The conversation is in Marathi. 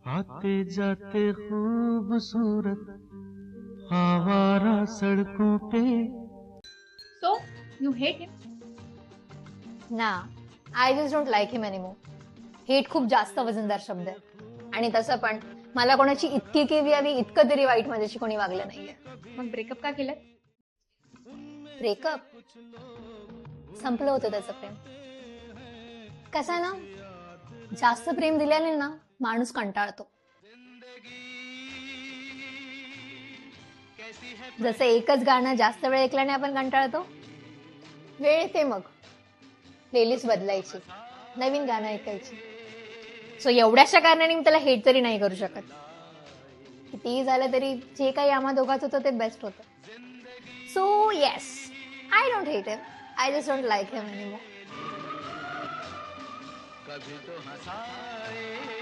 आते जाते खूबसूरत आवारा सड़कों पे. So, you hate him? ना, I just don't like him anymore. Hate खूप जास्त वजनदार शब्द आहे आणि तसं पण मला कोणाची इतकी केवी यावी इतकं तरी वाईट माझ्याशी कोणी वागलं नाहीये. मग ब्रेकअप का केलं? ब्रेकअप संपलं होतं त्याचं प्रेम. कसं आहे ना, जास्त प्रेम दिल्याने ना माणूस कंटाळतो. जसं एकच गाणं जास्त वेळ ऐकल्याने आपण कंटाळतो, वेळ येते मग प्लेलिस्ट बदलायची, नवीन गाणं ऐकायची. सो एवढ्याशा कारणाने मी त्याला हेट तरी नाही करू शकत. कितीही झालं तरी जे काही आम्हा दोघांच होतं ते बेस्ट होतं. So yes, I don't hate him, I just don't like him anymore. कभी तो हंसाए